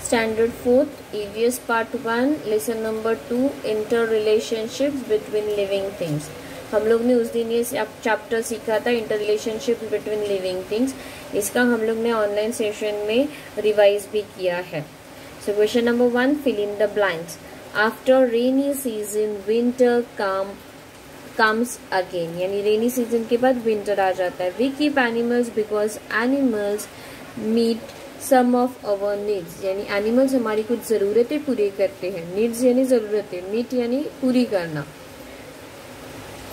Standard 4th, EVS Part 1, Lesson number 2, Interrelationships between living things. हम लोग ने उस दिन ये चैप्टर सीखा था inter relationship between living things. इसका हम लोग ने ऑनलाइन सेशन में रिवाइज भी किया है. So question number 1, fill in the blanks. After rainy season winter comes again, यानी रेनी सीजन के बाद विंटर आ जाता है. We keep animals because animals meet some of our needs, यानी एनिमल्स हमारी कुछ ज़रूरतें पूरी करते हैं. नीड्स यानी ज़रूरतें, मीट यानी पूरी करना.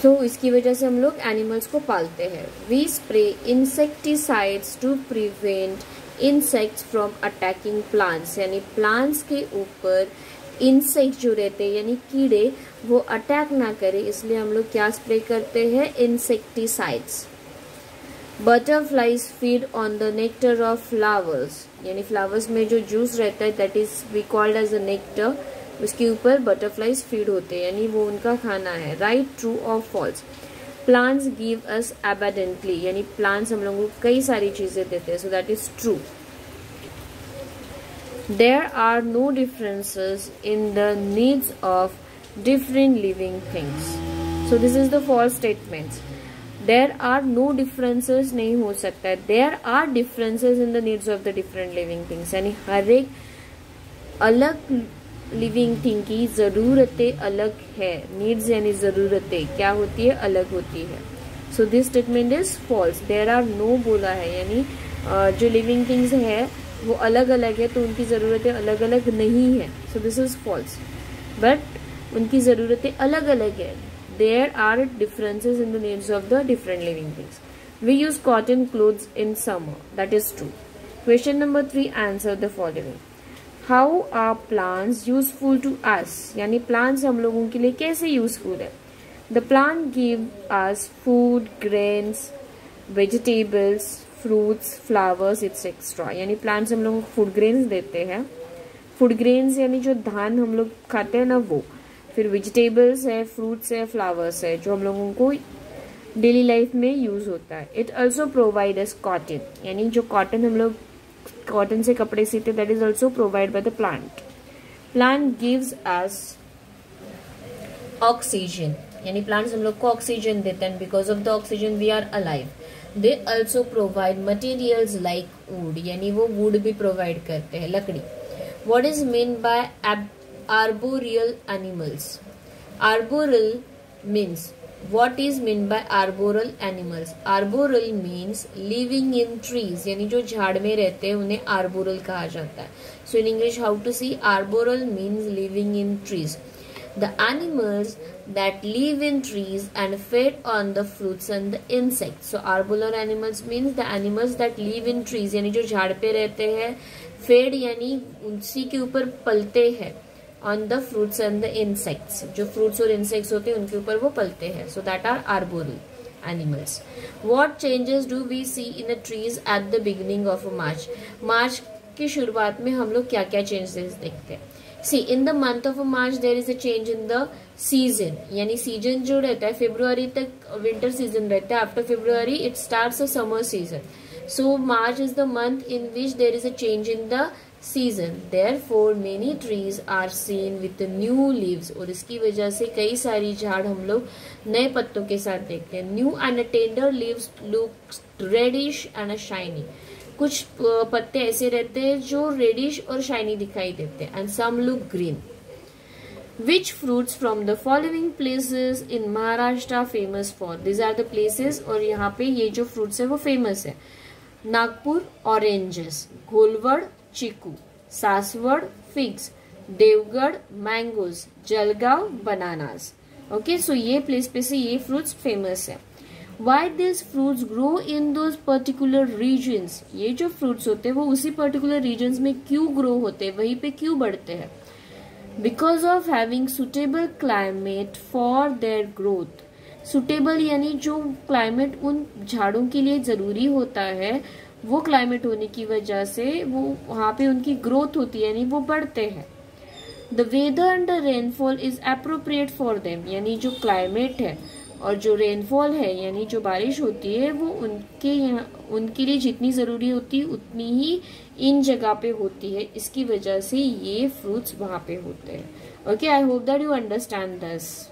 तो इसकी वजह से हम लोग एनिमल्स को पालते हैं. We spray insecticides to prevent insects from attacking plants, यानी प्लांट्स के ऊपर इंसेक्ट जो रहते हैं यानी कीड़े वो अटैक ना करे, इसलिए हम लोग क्या स्प्रे करते हैं, insecticides. Butterflies feed on the nectar of flowers, यानी फ्लावर्स में जो जूस रहता है that is we called as a nectar, उसके ऊपर बटरफ्लाइज फीड होते हैं, यानी वो उनका खाना है. राइट, ट्रू और false. Plants give us abundantly, यानी प्लांट्स हम लोगों को कई सारी चीजें देते हैं, so that is true. There are no differences in the needs of different living things. So this is the false statement. There are no differences नहीं हो सकता है. There are differences in the needs of the different living things. यानी हर एक अलग living thing की ज़रूरतें अलग है. नीड्स यानी ज़रूरतें क्या होती है, अलग होती है. So this statement is false. There are no बोला है, यानी जो लिविंग थिंग्स है वो अलग अलग है तो उनकी ज़रूरतें अलग अलग नहीं है. So this is false. But उनकी ज़रूरतें अलग अलग है. There are differences in the needs of the different living things. We use cotton clothes in summer, that is true. Question number 3, answer the following. How are plants useful to us, यानी plants हम लोगों के लिए कैसे useful है. The plant give us food, grains, vegetables, fruits, flowers etcetera, यानी plants हम लोगों को फूड ग्रेन्स देते हैं. फूड ग्रेन्स यानी जो धान हम लोग खाते हैं ना वो. फिर वेजिटेबल्स है, फ्रूट्स है, फ्लावर्स है जो हम लोगों को डेली लाइफ में यूज होता है. It also provide us cotton, यानी जो कॉटन हम लोग कॉटन से कपड़े सीते that is also provide by the plant. Plant gives us oxygen, यानी प्लांट्स हम लोग को ऑक्सीजन देते हैं. Because of the oxygen we are alive. They also provide materials like wood, यानी वो वुड भी प्रोवाइड करते हैं, लकड़ी. What is mean by arboreal animals? Arboreal means, what is mean by arboreal animals? Arboreal means living in trees, यानी जो झाड़ में रहते हैं उन्हें arboreal कहा जाता है. So in English how to see arboreal means living in trees. The animals that live in trees and feed on the fruits and the insects. So arboreal animals means the animals that live in trees, यानी जो झाड़ पे रहते हैं. feed यानी उसी के ऊपर पलते हैं. on the fruits and the insects, जो fruits और insects होते हैं उनके ऊपर वो पलते हैं. so that are arboreal animals. what changes do we see in the trees at the beginning of March? मार्च की शुरुआत में हम लोग क्या क्या चेंजेस देखते हैं. see in the month of March there is a change in the season, यानी सीजन जो रहता है फरवरी तक विंटर सीजन रहता है. After February it starts a summer season. so March is the month in which there is a change in the season. Therefore many trees are seen with the new leaves, और इसकी वजह से कई सारी झाड़ हम लोग नए पत्तों के साथ देखते हैं. New and tender leaves look reddish and shiny, कुछ पत्ते ऐसे रहते हैं जो रेडिश और शाइनी दिखाई देते हैं. And some look green. Which fruits from the following places in Maharashtra famous for? These are the places, और यहाँ पे ये जो fruits है वो famous है. Nagpur oranges, Gholvad chikoo, Saswad figs, Devgad mangoes, Jalgaon bananas. Okay, so ये प्लेस पे से ये फ्रूट्स फेमस है. Why this fruits grow in those particular regions, ये जो फ्रूट्स होते हैं वो उसी पर्टिकुलर रीजन्स में क्यों ग्रो होते हैं, वहीं पे क्यों बढ़ते हैं. Because of having suitable climate for their growth. Suitable यानी जो क्लाइमेट उन झाड़ों के लिए जरूरी होता है वो क्लाइमेट होने की वजह से वो वहां पे उनकी ग्रोथ होती है, यानी वो बढ़ते हैं. The weather and the rainfall is appropriate for them, यानी जो क्लाइमेट है और जो रेनफॉल है यानी जो बारिश होती है वो उनके लिए जितनी जरूरी होती है उतनी ही इन जगह पे होती है, इसकी वजह से ये फ्रूट्स वहां पे होते हैं। Okay, I hope that you understand this.